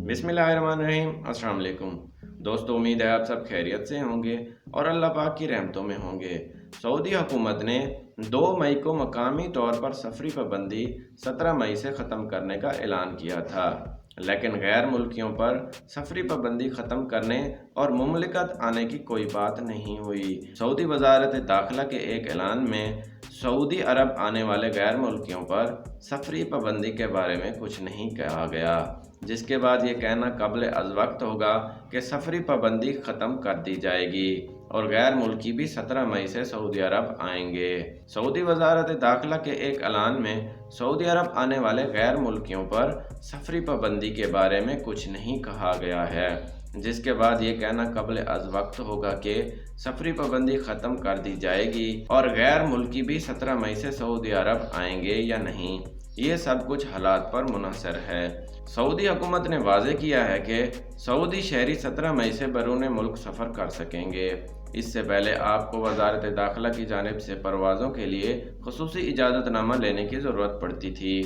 बिस्मिल्लाहिर्रहमानिर्रहीम। अस्सलाम वालेकुम दोस्तों, उम्मीद है आप सब खैरियत से होंगे और अल्लाह पाक की रहमतों में होंगे। सऊदी हुकूमत ने 2 मई को मकामी तौर पर सफरी पाबंदी 17 मई से ख़त्म करने का ऐलान किया था, लेकिन गैर मुल्कियों पर सफरी पाबंदी ख़त्म करने और मुमलिकत आने की कोई बात नहीं हुई। सऊदी वजारत दाखिला के एक ऐलान में सऊदी अरब आने वाले गैर मुल्कियों पर सफरी पाबंदी के बारे में कुछ नहीं कहा गया, जिसके बाद ये कहना कब्ल अज़ वक्त होगा कि सफरी पाबंदी ख़त्म कर दी जाएगी और गैर मुल्की भी 17 मई से सऊदी अरब आएंगे। सऊदी वजारत दाखिला के एक ऐलान में सऊदी अरब आने वाले गैर मुल्कियों पर सफरी पाबंदी के बारे में कुछ नहीं कहा गया है, जिसके बाद ये कहना कब्ल अज़ वक्त होगा कि सफरी पाबंदी ख़त्म कर दी जाएगी और गैर मुल्की भी 17 मई से सऊदी अरब आएंगे या नहीं, ये सब कुछ हालात पर मुनहसर है। सऊदी हुकूमत ने वाज़ेह किया है कि सऊदी शहरी 17 मई से बैरून मुल्क सफ़र कर सकेंगे। इससे पहले आपको वजारत दाखिला की जानिब से परवाज़ों के लिए खुसूसी इजाज़तनामा लेने की ज़रूरत पड़ती थी।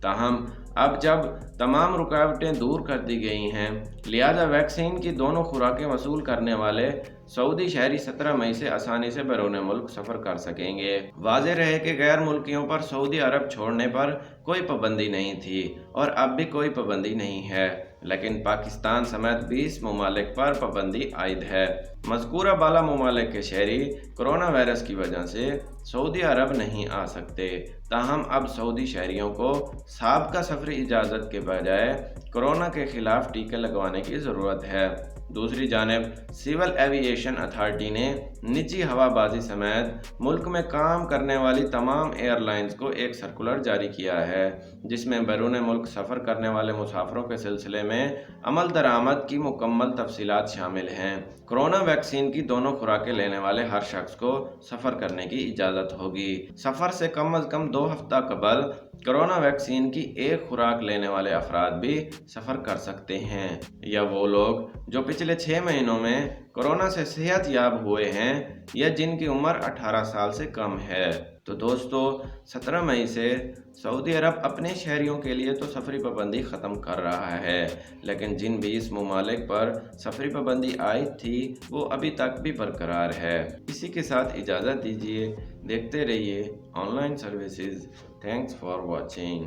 ताहम अब जब तमाम रुकावटें दूर कर दी गई हैं, लिहाजा वैक्सीन की दोनों खुराकें वसूल करने वाले सऊदी शहरी 17 मई से आसानी से बैरून मुल्क सफ़र कर सकेंगे। वाज़ेह रहे कि गैर मुल्कियों पर सऊदी अरब छोड़ने पर कोई पाबंदी नहीं थी और अब भी कोई पाबंदी नहीं है, लेकिन पाकिस्तान समेत 20 ममालिक पर पाबंदी आयद है। मज़कूरा बाला ममालिक के शहरी कोरोना वायरस की वजह से सऊदी अरब नहीं आ सकते। ताहम अब सऊदी शहरियों को साबिक़ा सफरी इजाज़त के बजाय कोरोना के खिलाफ टीके लगवाने की ज़रूरत है। दूसरी जानिब सिविल एविएशन अथॉरिटी ने निजी हवाबाजी समेत मुल्क में काम करने वाली तमाम एयरलाइंस को एक सर्कुलर जारी किया है, जिसमें बैरून मुल्क सफ़र करने वाले मुसाफिरों के सिलसिले में अमल दरामद की मुकम्मल तफसीलात शामिल हैं। कोरोना वैक्सीन की दोनों खुराकें लेने वाले हर शख्स को सफ़र करने की इजाज़त होगी। सफ़र से कम अज़ कम 2 हफ्ता कबल कोरोना वैक्सीन की एक खुराक लेने वाले अफराद भी सफ़र कर सकते हैं, या वो लोग जो पिछले 6 महीनों में कोरोना से सेहत याब हुए हैं या जिनकी उम्र 18 साल से कम है। तो दोस्तों, 17 मई से सऊदी अरब अपने शहरियों के लिए तो सफरी पाबंदी ख़त्म कर रहा है, लेकिन जिन 20 ममालिक पर सफरी पाबंदी आयद थी वो अभी तक भी बरकरार है। इसी के साथ इजाज़त दीजिए। देखते रहिए online services. Thanks for watching.